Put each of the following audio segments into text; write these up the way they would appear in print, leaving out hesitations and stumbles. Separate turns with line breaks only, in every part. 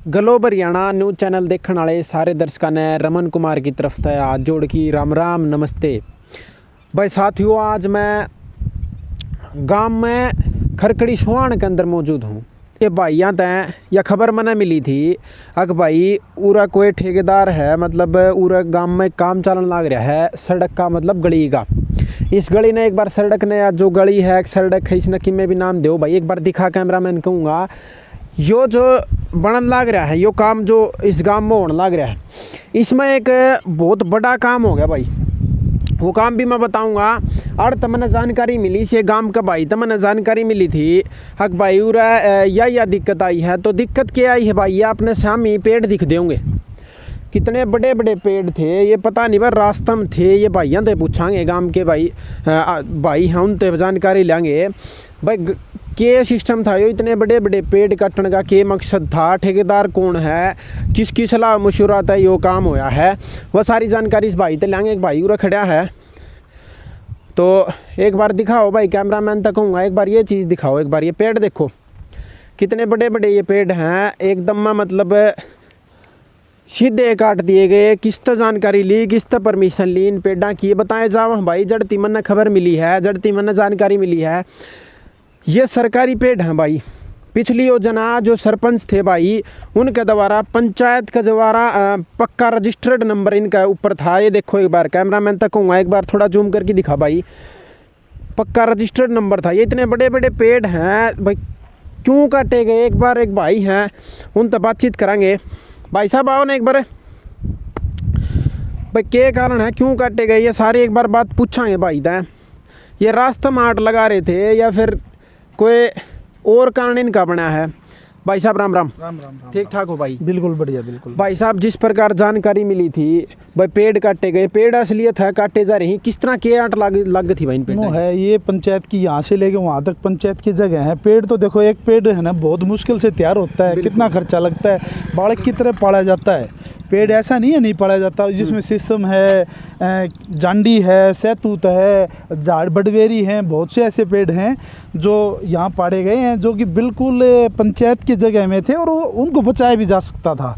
गलो Haryana news channel देखने वाले सारे दर्शकों ने रमन कुमार की तरफ से हाथ जोड़ की राम राम नमस्ते। भाई साथियों, आज मैं गांव में खरकड़ी सुहान के अंदर मौजूद हूँ। ये भाइयाँ तय यह खबर मैंने मिली थी अग भाई उरा कोई ठेकेदार है, मतलब उरा गांव में काम चलन लग रहा है सड़क का, मतलब गली का। इस गली ने एक बार सड़क ने जो गली है सड़क है, इस नकी में भी नाम दो भाई, एक बार दिखा कैमरा मैन कहूँगा। यो जो बनन लग रहा है, यो काम जो इस गांव में होने लग रहा है, इसमें एक बहुत बड़ा काम हो गया भाई। वो काम भी मैं बताऊंगा। और तमने जानकारी मिली से गांव का भाई, तमने जानकारी मिली थी हक भाई उरा या दिक्कत आई है। तो दिक्कत क्या आई है भाई, ये अपने सामने पेड़ दिख देंगे, कितने बड़े बड़े पेड़ थे ये पता नहीं, पर रास्ता में थे। ये भाइयों से पूछांगे गांव के भाई हैं, उनसे जानकारी लेंगे भाई के सिस्टम था यो इतने बड़े बड़े पेड़ काटने का, के मकसद था, ठेकेदार कौन है, किसकी सलाह मशूरा था यो काम होया है, वह सारी जानकारी इस भाई से लेंगे। एक भाई उरा खड़ा है तो एक बार दिखाओ भाई, कैमरा मैन तक कहूँगा एक बार ये चीज़ दिखाओ। एक बार ये पेड़ देखो कितने बड़े बड़े ये पेड़ हैं, एकदम में मतलब सीधे काट दिए गए। किस तरह जानकारी ली, किस तरह परमिशन ली इन पेड़ा की, बताए जाओ भाई। जड़ती मन खबर मिली है, जड़ती मन जानकारी मिली है, ये सरकारी पेड़ हैं भाई। पिछली योजना जो सरपंच थे भाई, उनके द्वारा पंचायत का द्वारा पक्का रजिस्टर्ड नंबर इनका ऊपर था। ये देखो एक बार कैमरा मैन तक कहूँगा, एक बार थोड़ा जूम करके दिखा भाई, पक्का रजिस्टर्ड नंबर था। ये इतने बड़े बड़े पेड़ हैं भाई, क्यों काटे गए, एक बार एक भाई हैं उनसे बातचीत करेंगे। भाई साहब आओ ना एक बार, भाई क्या कारण है, क्यों काटे गए, ये सारी एक बार बात पूछांगे भाई दा। ये रास्ता में आट लगा रहे थे या फिर कोई और कारण इनका बना है? भाई साहब राम राम।
राम राम राम।
ठीक ठाक हो भाई?
बिल्कुल बढ़िया, बिल्कुल।
भाई साहब जिस प्रकार जानकारी मिली थी भाई, पेड़ काटे गए, पेड़ असलियत है काटे जा रहे हैं, किस तरह के आट लग थी भाई इन पेड़
है? ये पंचायत की यहाँ से लेके वहाँ तक पंचायत की जगह है। पेड़ तो देखो, एक पेड़ है ना बहुत मुश्किल से तैयार होता है, कितना खर्चा लगता है, बालक की तरह पाला जाता है। पेड़ ऐसा नहीं है नहीं पाला जाता, जिसमें शीशम है, जांडी है, सैतूत है, झाड़ बडवेरी हैं, बहुत से ऐसे पेड़ हैं जो यहाँ पाड़े गए हैं, जो कि बिल्कुल पंचायत की जगह में थे और उनको बचाया भी जा सकता था।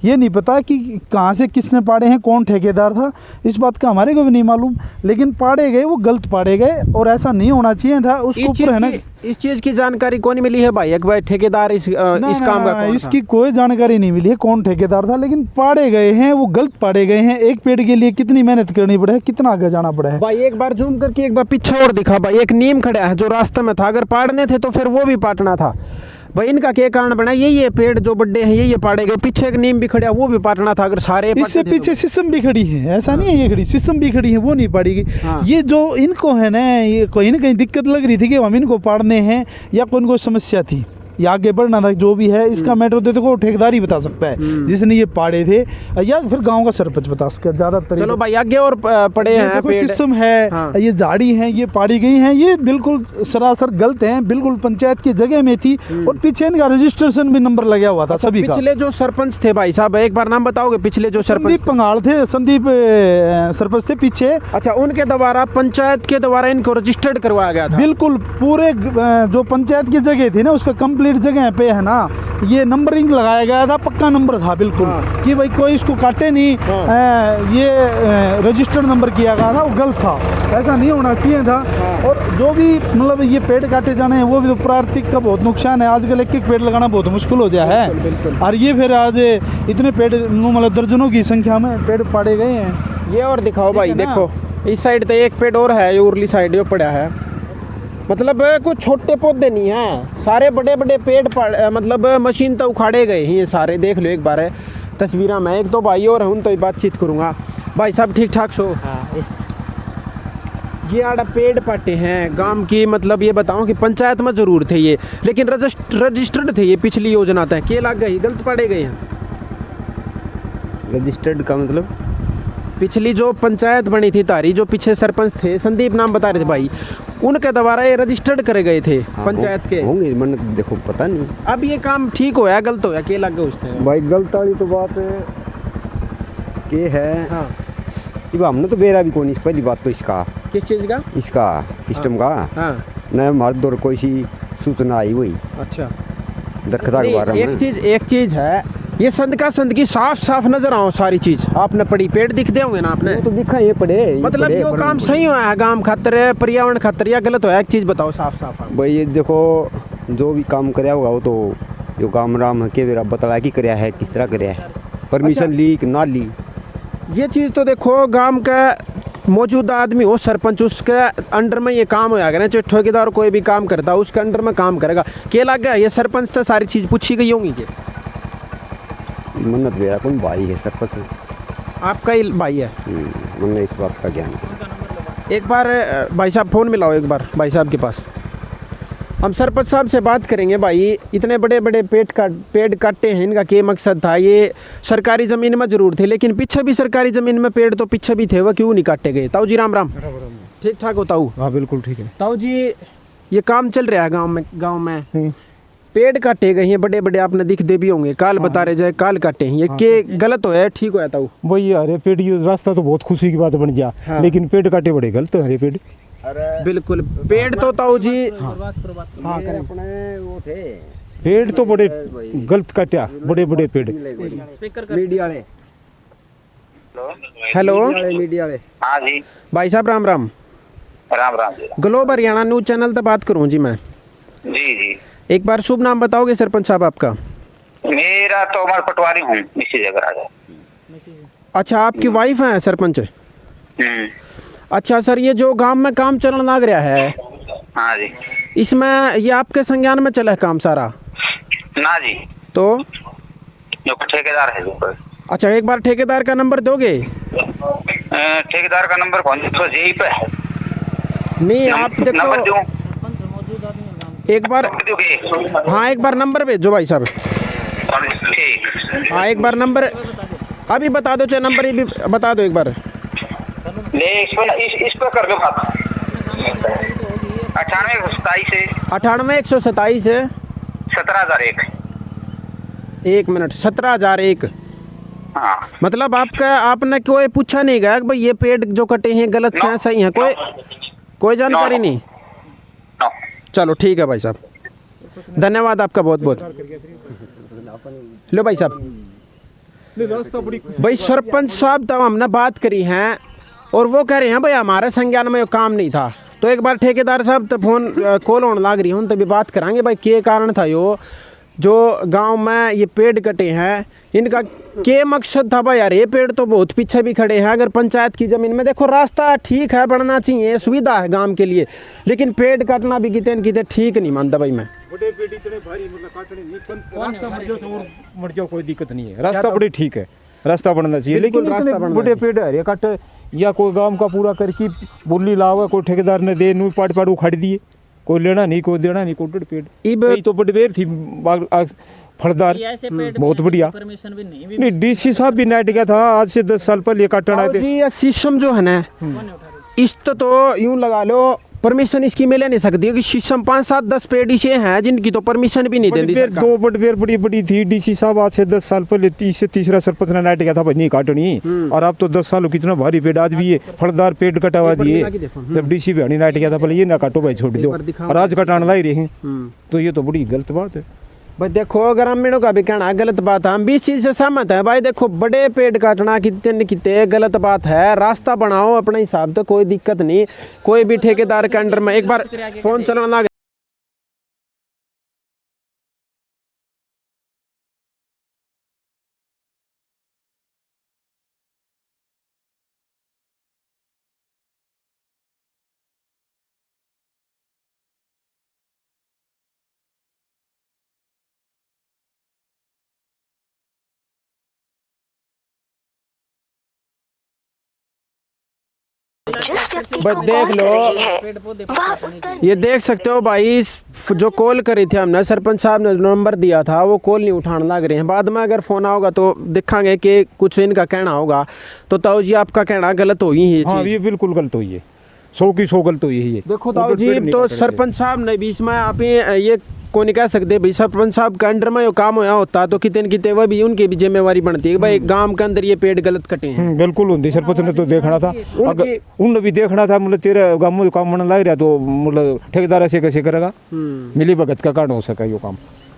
ये नहीं पता कि कहाँ से किसने पाड़े हैं, कौन ठेकेदार था, इस बात का हमारे को भी नहीं मालूम, लेकिन पाड़े गए वो गलत पाड़े गए और ऐसा नहीं होना चाहिए था। उसको ऊपर है ना,
इस चीज़ की जानकारी कौन मिली है भाई, एक भाई ठेकेदार इस काम का कौन
इसकी कोई जानकारी नहीं मिली है कौन ठेकेदार था, लेकिन पाड़े गए हैं वो गलत पाड़े गए हैं। एक पेड़ के लिए कितनी मेहनत करनी पड़े है, कितना आगे जाना पड़ा है
भाई। एक बार जूम करके एक बार पीछे और दिखा भाई, एक नीम खड़ा है जो रास्ते में था, अगर पाड़ने थे तो फिर वो भी पाटना था भाई। इनका क्या कारण बना, ये पेड़ जो बड़े हैं ये पाड़े गए, पीछे एक नीम भी खड़ा वो भी पाटना था अगर सारे।
इससे पीछे शीशम भी खड़ी है, ऐसा नहीं है ये खड़ी, शीशम भी खड़ी है, वो नहीं पाड़ेगी। ये जो इनको है ना, ये कहीं ना कहीं दिक्कत लग रही थी कि हम इनको पाड़ने हैं या कोई समस्या थी या आगे बढ़ना था, जो भी है इसका मैटर तो देखो ठेकेदार ही बता सकता है जिसने ये पाड़े थे, या फिर गांव का सरपंच बता सकता है ज्यादातर।
चलो भाई आगे और पड़े हैं पेड़,
सिस्टम है, ये झाड़ी है, ये पाड़ी गई हैं, ये बिल्कुल सरासर गलत हैं, बिल्कुल पंचायत की जगह में थी और पीछे इनका रजिस्ट्रेशन भी नंबर लगा हुआ था सभी का।
पिछले जो सरपंच थे भाई साहब, एक बार नाम बताओगे पिछले जो सरपंच?
संदीप पंगाल थे, संदीप सरपंच थे पीछे।
अच्छा, उनके द्वारा पंचायत के द्वारा इनको रजिस्टर्ड करवाया गया था?
बिल्कुल, पूरे जो पंचायत की जगह थी ना उस पर कंप्लीट जगह पे है ना ये नंबरिंग लगाया गया था, पक्का नंबर था बिल्कुल। कि भाई कोई इसको काटे नहीं, ये रजिस्टर्ड नंबर किया गया था, वो गलत था, ऐसा नहीं होना चाहिए था। और जो भी मतलब ये पेड़ काटे जाने हैं वो भी तो प्राकृतिक का बहुत नुकसान है, आजकल एक पेड़ लगाना बहुत मुश्किल हो गया है। और ये फिर आज इतने पेड़ मतलब दर्जनों की संख्या में पेड़ पाड़े गए हैं।
ये और दिखाओ भाई, देखो इस साइड तो एक पेड़ और है, ये उरली साइड जो पड़ा है, मतलब कुछ छोटे पौधे नहीं हैं, सारे बड़े बड़े पेड़ मतलब मशीन तो उखाड़े गए हैं ये सारे। देख लो एक बार है तस्वीर में, एक दो भाई और हूँ तो बातचीत करूँगा। भाई साहब ठीक ठाक सो? ये आड़ा पेड़ पाटे हैं गांव की, मतलब ये बताओ कि पंचायत में जरूर थे ये, लेकिन रजिस्टर्ड थे ये पिछली योजना तय के लग गई, गलत पड़े गए हैं।
रजिस्टर्ड का मतलब
पिछली जो पंचायत बनी थी तारी, जो पीछे सरपंच थे संदीप नाम बता रहे थे भाई, उनके द्वारा ये रजिस्टर्ड करे गए थे पंचायत के
होंगे, मन देखो पता नहीं।
अब ये काम ठीक होया गलत होया के लग गए उसने?
भाई गलत वाली तो बात के है।
हाँ,
हमने तो बेरा भी कौन इस पहली बात तो इसका,
किस चीज़ का?
इसका सिस्टम का
हाँ,
न हमारे दौर कोई सी सूचना आई हुई।
अच्छा,
दरख्ता के बारे में
एक चीज़ है ये संदका संदकी साफ साफ नजर आओ सारी चीज आपने पड़ी, पेड़ दिखते होंगे ना आपने,
वो तो दिखा ये पड़े ये
मतलब
पड़े,
यो
बड़े
काम
बड़े।
सही हुआ है गांव खातर पर्यावरण खातर या गलत होया, एक चीज बताओ साफ साफ आप।
भाई ये देखो जो भी काम कराया होगा वो तो जो गाम राम के वेरा बतला की कराया है, किस तरह कराया है, परमिशन ली कि ना ली।
ये चीज़ तो देखो गांव का मौजूदा आदमी हो सरपंच, उसके अंडर में ये काम होया करे, चाहे ठेकेदार कोई भी काम करता है उसके अंडर में काम करेगा, क्या लगा ये सरपंच तो सारी चीज़ पूछी गई होंगी कि
मन्नत मेरा कौन भाई है सरपंच,
आपका ही भाई है।
मन्नत इस बात का ज्ञान है।
एक बार भाई साहब फ़ोन मिलाओ एक बार भाई साहब के पास, हम सरपंच साहब से बात करेंगे। भाई इतने बड़े बड़े पेड़ काटे हैं, इनका क्या मकसद था? ये सरकारी ज़मीन में ज़रूर थे, लेकिन पीछे भी सरकारी ज़मीन में पेड़ तो पीछे भी थे, वह क्यों नहीं काटे गए? ताऊ जी राम राम, ठीक ठाक हो ताऊ?
हाँ बिल्कुल ठीक है।
ताऊ जी ये काम चल रहा है गांव में पेड़ काटे गए हैं बड़े बड़े, आपने दिखते भी होंगे, काल बता रहे जाए काल काटे हैं, ये के गलत हो है ठीक हो है ताऊ?
वही अरे पेड़ ये रास्ता तो बहुत खुशी की बात बन गया,
हाँ।
लेकिन पेड़ काटे बड़े गलत है पेड़।
बिल्कुल पेड़ तो ताऊ जी
हाँ करें अपने वो थे
पेड़ तो बड़े गलत काटा, बड़े बड़े पेड़।
मीडिया वाले,
हेलो
मीडिया वाले।
हाँ जी,
भाई साहब Ram Ram,
Ram Ram ji.
Globe Haryana news channel से बात करूं जी मैं।
जी जी,
एक बार शुभ नाम बताओगे सरपंच साहब आपका?
मेरा तो उमर पटवारी हूँ इसी जगह राजा।
अच्छा आपकी वाइफ है सरपंच?
हम्म,
अच्छा सर, ये जो गांव में काम चलने लग रहा है
हाँ जी।
इसमें ये आपके संज्ञान में चला है काम सारा?
ना जी,
तो
जो ठेकेदार है जो कोई।
अच्छा एक बार ठेकेदार का नंबर दोगे?
ठेकेदार का नंबर कौन सा जेई पे है?
नहीं आप
नंबर
देखो
दूं?
एक बार,
दोगे?
हाँ एक बार नंबर भेजो भाई साहब।
ठीक,
हाँ एक बार नंबर अभी बता दो, चाहे नंबर ही भी बता दो एक बार।
ले इस पर कर दो बात। 98 से
98 127 है
17,001।
1 मिनट 17,001।
हाँ,
मतलब आपका आपने कोई पूछा नहीं गया कि भाई ये पेड़ जो कटे हैं गलत हैं सही हैं? कोई जानकारी नहीं?
नो।
चलो ठीक है भाई साहब, धन्यवाद आपका बहुत बहुत। लो भाई साहब, भाई सरपंच साहब तब हमने बात करी है और वो कह रहे हैं भाई हमारे संज्ञान में ये काम नहीं था, तो एक बार ठेकेदार साहब तो फोन कॉल होने लग रही हूँ तभी बात करांगे भाई क्या कारण था जो गांव में ये पेड़ कटे हैं, इनका क्या मकसद था भाई? यार ये पेड़ तो बहुत पीछे भी खड़े हैं, अगर पंचायत की ज़मीन में देखो रास्ता ठीक है बढ़ना चाहिए, सुविधा है गांव के लिए, लेकिन पेड़ काटना भी कितने न कितने ठीक नहीं मानता भाई मैं।
बड़े पेड़ इतने भारी मतलब काटने नहीं, रास्ता मर जाओ कोई दिक्कत नहीं है, रास्ता बड़े ठीक है, रास्ता बनना चाहिए,
बिल्कुल
लेकिन
रास्ता
इतने
बनना
बड़े पेड़ है काट या कोई गांव का पूरा करके बोली लावा, कोई ठेकेदार ने दे नू पाट पाट उखाड़ दिए, कोई लेना नहीं कोई देना नहीं, कोई पेड़
इब
तो बड़ी पेड़ थी फलदार बहुत बढ़िया।
परमिशन भी नहीं
नहीं डीसी साहब भी नाइट गया था आज से 10 साल पहले काटना आए थे।
जी ये शीशम जो है ना इस तो यूं लगा लो परमिशन इसकी मिले नहीं सकती कि शीशम 5 7 10 पेड़ ऐसे हैं जिनकी तो परमिशन भी नहीं देती सरकार।
दो बड़ी पेड़ बड़ी बड़ी थी, डीसी साहब आज से 10 साल पहले तीसरा सरपंच ने नाइट गया था भाई नहीं काटनी, और अब तो 10 साल कितना भारी पेड़ आज भी है, फलदार पेड़ कटावा दिए, जब डीसी भी नाइट गया था पहले ये ना काटो भाई छोड़ दो, और आज कटाने ला ही रहे हैं, तो ये तो बड़ी गलत बात है
भाई। देखो ग्रामीणों का भी कहना गलत बात है, हम भी इस चीज़ से सहमत है भाई। देखो बड़े पेड़ काटना कितने न कितने गलत बात है, रास्ता बनाओ अपने हिसाब से, कोई दिक्कत नहीं, कोई भी ठेकेदार के अंडर में। एक बार फोन चलाना
जिस व्यक्ति
बस
को
देख
कॉल
लो,
कर रही है
पेड़ पौधे
वह उत्तर
ये देख सकते हो भाई, जो कॉल करी थी हमने, सरपंच साहब ने नंबर दिया था वो कॉल नहीं उठाने लग रहे हैं। बाद में अगर फोन आओगा तो दिखांगे कि कुछ इनका कहना होगा, तो ताऊ जी आपका कहना गलत हो ही है।
हाँ ये बिल्कुल गलत हुई है, 100 की 100 गलत हुई है ये।
देखो ताऊ जी तो सरपंच साहब ने भी इसमें आप ये को नहीं कह सकते भाई, सरपंच साहब के अंडर में जो काम होया होता तो कितने न कितने वह भी उनकी भी जिम्मेवारी बनती है कि भाई गांव के अंदर ये पेड़ गलत कटे हैं।
बिल्कुल होती, सरपंच ने तो देखना था, अगर उनने भी देखना था, मतलब तेरे गाँव में काम बनने लग रहा तो मतलब ठेकेदार ऐसे कैसे करेगा, मिली भगत का कारण हो सका ये काम।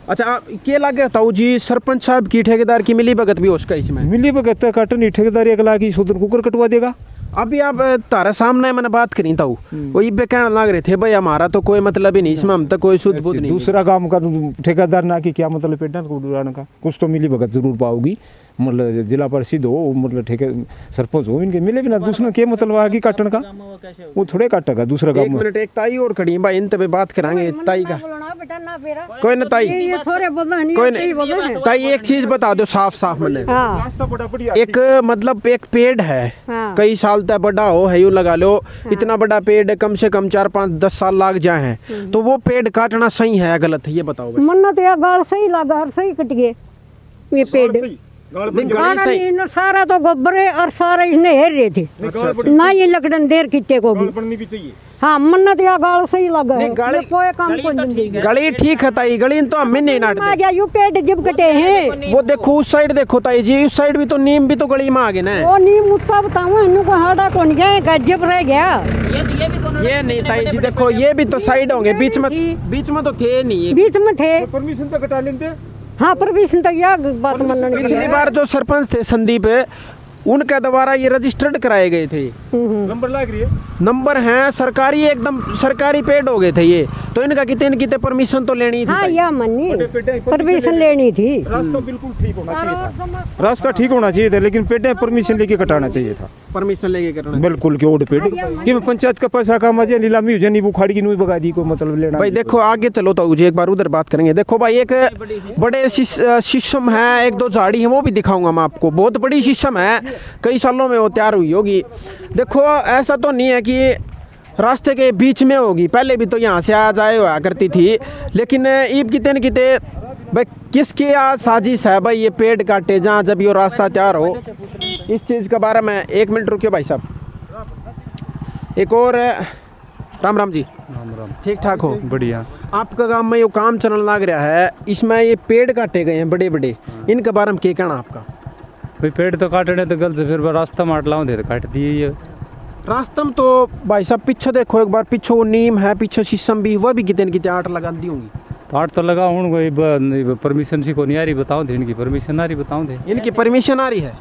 अच्छा के लागे ताऊ जी सरपंच साहब की ठेकेदार की मिली भगत भी हो उसका इसमें
मिली भगत काटन ही ठेकेदारी अगला की सुधर कुकर कटवा देगा।
अभी आप तारा सामने मैंने बात करी ताऊ वो ये कहने लग रहे थे भाई हमारा तो कोई मतलब ही नहीं इसमें, हम तो कोई शुद्ध बुद्ध नहीं।
दूसरा काम का ठेकेदार ना कि क्या मतलब पेटा को उड़ाने का, कुछ तो मिली भगत जरूर पाओगी। मतलब जिला परिषद हो मतलब ठेके सरपंच हो इनके मिले भी ना, दूसरा के मतलब आगे काटन का वो थोड़े काटेगा दूसरा
एक
काम।
मिनट एक ताई और खड़ी है भाई, इन पे बात करांगे ताई का। कोई ना ताई, कोई नहीं ताई, एक चीज बता दो साफ साफ मैंने, एक मतलब एक पेड़ है कई साल तक बड़ा हो है यू लगा लो, इतना बड़ा पेड़ कम से कम 4-5-10 साल लाग जाए हैं, तो वो पेड़ काटना सही है या गलत है ये बताओ।
मन्नत या गाल सही लगा और सही कट गए ये पेड़। गाना सारा तो गोबर है और सारा इसने हेर रहे थे ना, ये लकड़न देर कितने को भी। हाँ मन्नत या गाल सही लगा है, कोई काम को नहीं।
गली ठीक है ताई, गली तो हम नहीं नाट
आ गया यू पेड़ जब कटे हैं।
वो देखो उस साइड देखो ताई जी, उस साइड भी तो नीम भी तो गली में आ गए ना।
वो नीम उत्ता बताऊं इन्हों को हाड़ा कौन गया जब रह गया
ये नहीं ताई जी देखो ये भी तो साइड होंगे, बीच में तो थे नहीं,
बीच में थे।
परमिशन तो कटा लेते।
हाँ परमिशन तक या बात मानने
पिछली बार जो सरपंच थे संदीप उनके द्वारा ये रजिस्टर्ड कराए गए थे,
नंबर लग रही है,
नंबर हैं सरकारी, एकदम सरकारी पेड़ हो गए थे ये, तो इनका कितने परमिशन तो लेनी थी।
हाँ या मनी परमिशन लेनी थी।
रास्ता बिल्कुल ठीक होना चाहिए था, रास्ता ठीक होना चाहिए था, लेकिन पेड़ परमिशन लेके कटाना चाहिए था,
परमिशन लेके करना
बिल्कुल के ओड पेड़ कि पंचायत का पैसा का मजे नीलामी हो जाए, नींबू खाड़ी की नुई बगा दी को मतलब लेना।
भाई देखो आगे चलो तो मुझे एक बार उधर बात करेंगे। देखो भाई एक बड़े शीशम है, एक दो झाड़ी है वो भी दिखाऊंगा मैं आपको, बहुत बड़ी शीशम है, कई सालों में वो तैयार हुई होगी। देखो ऐसा तो नहीं है कि रास्ते के बीच में होगी, पहले भी तो यहाँ से आ जाए हुआ करती थी, लेकिन ईब किते भाई किसकी साजिश है भाई ये पेड़ काटे जहाँ जब ये रास्ता तैयार हो, इस चीज़ के बारे में। एक मिनट रुकिए भाई साहब, एक और राम राम जी।
राम राम,
ठीक ठाक हो?
बढ़िया।
आपका काम में ये काम चलने लग रहा है, इसमें ये पेड़ काटे गए हैं बड़े बड़े, इनके बारे में क्या कहना आपका?
भाई पेड़ तो काटने तो गलत, फिर रास्ता माट लाऊं दे तो काट दिए ये
रास्ता में तो भाई साहब पीछे देखो एक बार, पीछे वो नीम है, पीछे शीशम भी, वह भी कितने आठ लगा दी होंगी।
तो आठ तो लगा हूँ परमिशन सी को नहीं आ रही, बताऊँ थे इनकी परमिशन आ रही, बताऊँ थे
इनकी परमिशन आ रही है।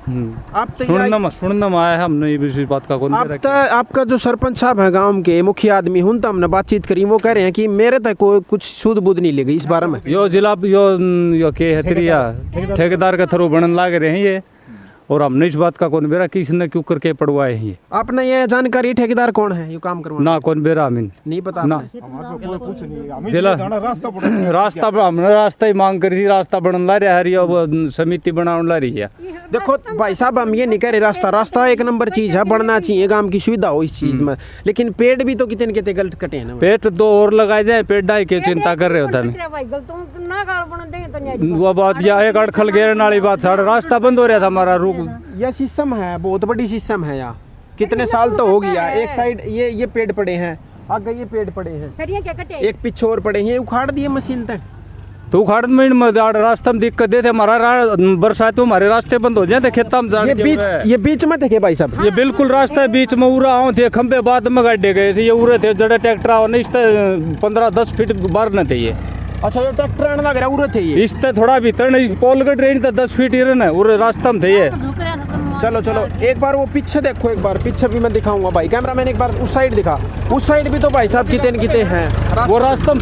आप तो
सुनना आया हमने इस बात का कौन
आप तो आपका जो सरपंच साहब है गांव के मुखिया आदमी हूं, तो हमने बातचीत करी, वो कह रहे हैं कि मेरे तक कोई कुछ सूद बुद नहीं ले गई इस बारे में।
यो जिला यो के है त्रिया ठेकेदार के थ्रू बनन लाग रहे हैं ये, और हमने इस बात का कौन बेरा किसने क्यों करके पड़वाए हैं ये।
आपने ये जानकारी ठेकेदार कौन है ये काम करवाना?
ना कौन बेरा अमीन
नहीं पता
ना, जिला रास्ता हमने रास्ता ही मांग करी थी, रास्ता बनन ला रहा है, अब समिति बनाने ला रही है।
देखो भाई साहब हम ये नहीं कह रहे, रास्ता एक नंबर चीज है, बढ़ना चाहिए, काम की सुविधा हो इस चीज में, लेकिन पेड़ भी तो कितने गलत कटे हैं ना।
पेड़ दो और लगाए जाए, पेड़ डाई के चिंता कर रहे होता वो बात या एक अड़खल घेरने वाली बात, सारा रास्ता बंद हो रहा था हमारा, रुक
यह सिस्टम है, बहुत बड़ी सिस्टम है यार, कितने साल तो हो गया। एक साइड ये पेड़ पड़े हैं, आगे ये पेड़ पड़े हैं, एक पीछे और पड़े हैं, उखाड़ दिए मशीन तक।
तो उखाड़ में रास्ता में दिक्कत देते, हमारा बरसात में हमारे रास्ते बंद हो जाते, खेता में जाने
ये बीच में थे भाई साहब,
ये बिल्कुल रास्ता है बीच में, उरा आओ थे खंबे बाद में गाड़े गए थे, ये उरे थे जड़े ट्रैक्टर आओ नहीं 15-10 फीट बाहर न थे ये।
अच्छा ये ट्रैक्टर आने लग रहा उरे थे ये,
इससे थोड़ा भीतर नहीं, पोल का ट्रेन था 10 फीट इधर ना, उरे रास्ता में थे ये।
चलो एक बार वो पीछे देखो, एक बार पीछे भी मैं दिखाऊंगा भाई, कैमरामैन एक बार उस साइड दिखा, उस साइड भी तो भाई साहब कितने हैं
वो रास्ता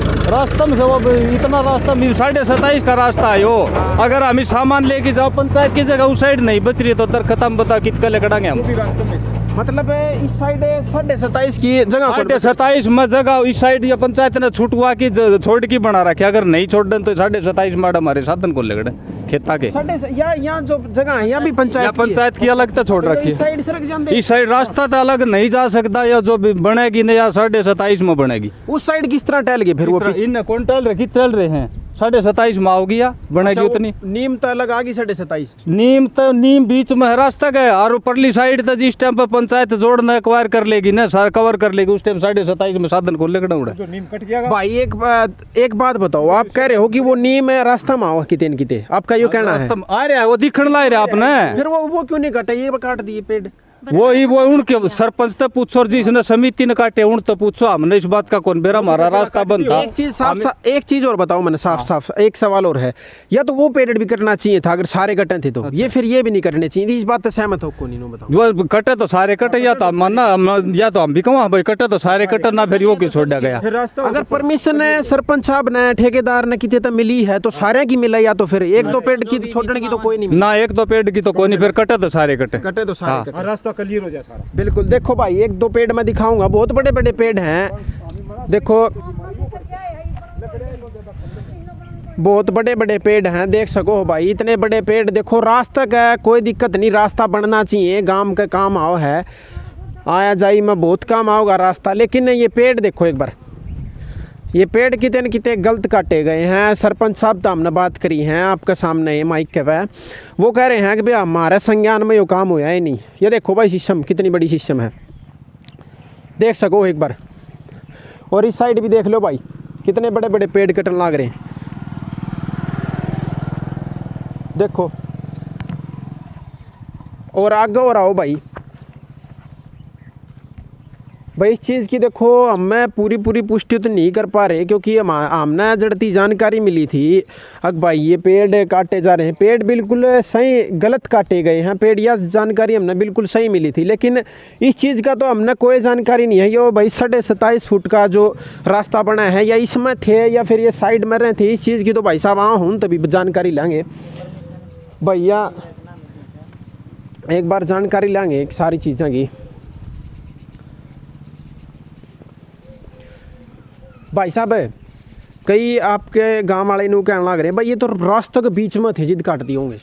में से वो इतना रास्ता 27.5 का रास्ता है वो, अगर हम सामान लेके जाओ पंचायत की जगह उस साइड नहीं बच रही तो दर खत्म, बता कितना लेकड़ांगे हम।
मतलब इस साइड 27.5 की जगह
27.5 में जगह इस साइड या पंचायत ने छूटवा की छोड़ की बना रखे, अगर नहीं छोड़ दें तो 27.5 माड़ हमारे साधन को लेकर खेता के
यहाँ जो जगह है यहाँ भी पंचायत
की अलग तो छोड़ रखी है, इस साइड रास्ता तो अलग नहीं जा सकता, या जो भी बनेगी नहीं या 27.5 में बनेगी,
उस साइड किस तरह टहल गए फिर वो
इन कौन टहल रखी, चल रहे हैं 27.5 में आओगी या बनेगी उतनी।
नीम तो अलग आ गई 27.5,
नीम बीच में है रास्ता गया, और ऊपरली साइड तो जिस टाइम पर पंचायत जोड़ना एक्वायर कर लेगी ना, सारा कवर कर लेगी, उस टाइम 27.5 में साधन को लेकर उड़ा
नीम कट जाएगा। भाई एक बात बताओ, आप कह रहे हो कि वो नीम है रास्ता में आओ कितने आपका ये कहना है
आ रहा है, वो दिखने ला रहा आपने,
फिर वो क्यों नहीं कटा, ये काट दिए पेड़
वो उनके सरपंच से पूछो और जिसने समिति ने काटे उन तो पूछो, हमने इस बात का कौन बेरा, हमारा रास्ता बंद था।
एक चीज और बताओ मैंने साफ एक सवाल और है, या तो वो पेड़ भी करना चाहिए था अगर सारे कटे थे तो, ये फिर ये भी नहीं करने चाहिए, इस बात से सहमत हो को नहीं? नो बताओ।
वो कटे तो सारे कटे, या तो हम मानना या तो हम भी कहूँ भाई कटे तो सारे कटे ना, फिर वो क्यों छोड़ा गया?
अगर परमिशन है सरपंच साहब ने ठेकेदार ने कितने तो मिली है तो सारे की मिला, या तो फिर एक दो पेड़ की छोड़ने की तो कोई नहीं
ना, एक दो पेड़ की तो कोई नहीं, फिर कटे तो सारे कटे
तो सारे कटे।
रास्ता क्लियर हो जाए सारा।
बिल्कुल, देखो भाई एक दो पेड़ मैं दिखाऊंगा, बहुत बड़े बड़े पेड़ हैं, देखो बहुत बड़े बड़े पेड़ हैं, देख सको हो भाई, इतने बड़े पेड़ देखो, रास्ता का कोई दिक्कत नहीं, रास्ता बनना चाहिए, गांव का काम आओ है, आया जाई में बहुत काम आओगा रास्ता, लेकिन ये पेड़ देखो एक बार, ये पेड़ कितने न कितने गलत काटे गए हैं। सरपंच साहब तो हमने बात करी है आपके सामने, ये माइक के वह वो कह रहे हैं कि भाई हमारे संज्ञान में ये काम होया ही नहीं। ये देखो भाई सिस्टम कितनी बड़ी सिस्टम है, देख सको एक बार, और इस साइड भी देख लो भाई कितने बड़े बड़े पेड़ कटन लग रहे हैं, देखो, और आगे और आओ भाई इस चीज़ की देखो हमें पूरी पुष्टि तो नहीं कर पा रहे, क्योंकि हमने जड़ती जानकारी मिली थी अब भाई ये पेड़ काटे जा रहे हैं, पेड़ बिल्कुल सही गलत काटे गए हैं पेड़, यह जानकारी हमने बिल्कुल सही मिली थी, लेकिन इस चीज़ का तो हमने कोई जानकारी नहीं है। ये भाई 27.5 फुट का जो रास्ता बना है, या इसमें थे या फिर ये साइड में रहे थे, इस चीज़ की तो भाई साहब वहाँ हूँ तभी जानकारी लेंगे भैया, एक बार जानकारी लेंगे एक सारी चीज़ों की। भाई साहब कई आपके गांव वाले नू कहने लग रहे हैं भाई ये तो रास्ते के बीच में थे जिद काट दिए होंगे।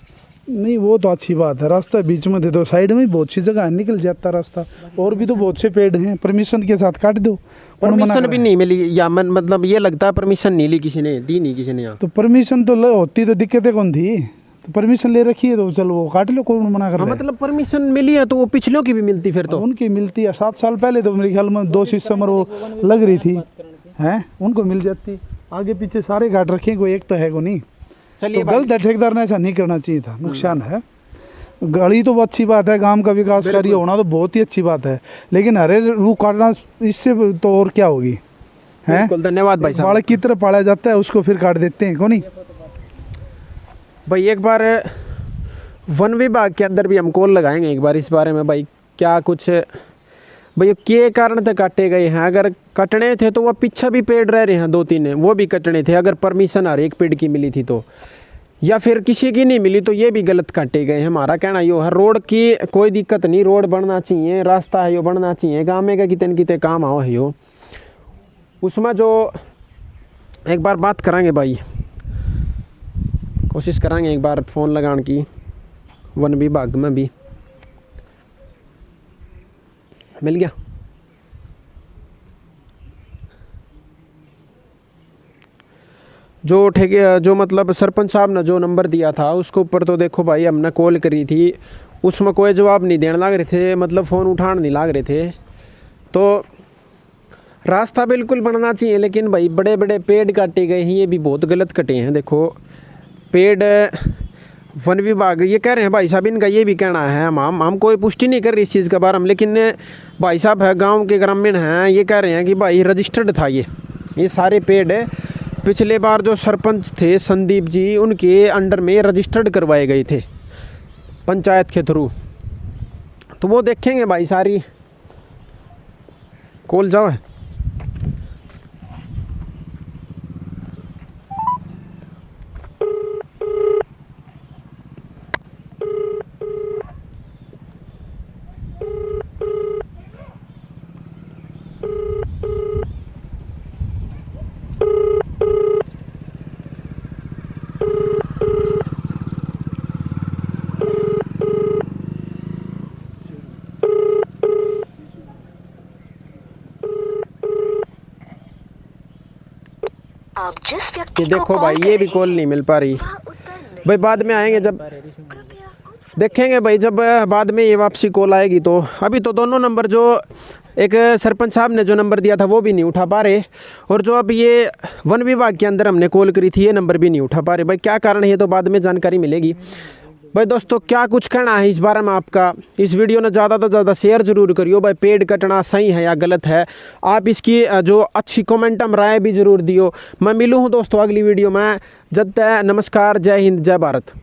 नहीं वो तो अच्छी बात है, रास्ता बीच में दे दो, साइड में बहुत सी जगह है, निकल जाता रास्ता, और भी तो बहुत से पेड़ हैं, परमिशन के साथ काट दो।
परमिशन भी नहीं मिली, या मतलब ये लगता है परमिशन नहीं ली किसी ने, दी नहीं किसी ने यहाँ,
तो परमिशन तो होती तो दिक्कतें कौन थी, तो परमिशन ले रखी है तो चलो वो काट लो, कौन मना कर रहा है?
मतलब परमिशन मिली है तो वो पिछलों की भी मिलती फिर तो?
उनकी मिलती है, 7 साल पहले तो मेरे ख्याल में 2 सिस्टम वो लग रही थी, हैं उनको मिल जाती, आगे पीछे सारे काट रखे, कोई एक तो है को नहीं।
चलिए
तो गलत है, ठेकेदार ने ऐसा नहीं करना चाहिए था, नुकसान है। गाड़ी तो बहुत अच्छी बात है, गांव का विकासकारी होना तो बहुत ही अच्छी बात है, लेकिन हरे रूख काटना इससे तो और क्या होगी, हैं?
धन्यवाद भाई साहब।
बालक की तरह पाला जाता है उसको फिर काट देते हैं, को नहीं
भाई। एक बार वन विभाग के अंदर भी हम कॉल लगाएंगे एक बार इस बारे में भाई, क्या कुछ भाई के कारण से काटे गए हैं, अगर कटने थे तो वह पीछे भी पेड़ रह रहे हैं 2-3 वो भी कटने थे, अगर परमिशन हर एक पेड़ की मिली थी तो, या फिर किसी की नहीं मिली तो ये भी गलत काटे गए हैं। हमारा कहना यो है रोड की कोई दिक्कत नहीं, रोड बनना चाहिए, रास्ता है यो बनना चाहिए, गाँव में का कितने कितने काम आओ है यो, उसमें जो एक बार बात करेंगे भाई, कोशिश करेंगे एक बार फ़ोन लगाने की वन विभाग में भी। मिल गया जो मतलब सरपंच साहब ने जो नंबर दिया था उसके ऊपर तो देखो भाई हमने कॉल करी थी, उसमें कोई जवाब नहीं देने लग रहे थे, मतलब फ़ोन उठाने नहीं लग रहे थे। तो रास्ता बिल्कुल बनना चाहिए, लेकिन भाई बड़े बड़े पेड़ काटे गए हैं, ये भी बहुत गलत कटे हैं। देखो पेड़ वन विभाग ये कह रहे हैं भाई साहब, इनका ये भी कहना है, हम कोई पुष्टि नहीं कर रही इस चीज़ के बारे में, लेकिन भाई साहब है गांव के ग्रामीण हैं, ये कह रहे हैं कि भाई रजिस्टर्ड था ये सारे पेड़ पिछले बार जो सरपंच थे संदीप जी उनके अंडर में रजिस्टर्ड करवाए गए थे पंचायत के थ्रू। तो वो देखेंगे भाई सारी कॉल जाओ है।
आप जिस व्यक्ति
ये देखो भाई ये भी कॉल नहीं मिल पा रही भाई, बाद में आएंगे जब देखेंगे भाई, जब बाद में ये वापसी कॉल आएगी तो। अभी तो दोनों नंबर जो एक सरपंच साहब ने जो नंबर दिया था वो भी नहीं उठा पा रहे, और जो अब ये वन विभाग के अंदर हमने कॉल करी थी ये नंबर भी नहीं उठा पा रहे भाई, क्या कारण है ये तो बाद में जानकारी मिलेगी। भाई दोस्तों क्या कुछ कहना है इस बारे में आपका? इस वीडियो ने ज़्यादा से ज़्यादा शेयर जरूर करियो भाई। पेड़ कटना सही है या गलत है, आप इसकी जो अच्छी कमेंट में राय भी जरूर दियो। मैं मिलूँ हूँ दोस्तों अगली वीडियो में। जब तक नमस्कार, जय हिंद, जय भारत।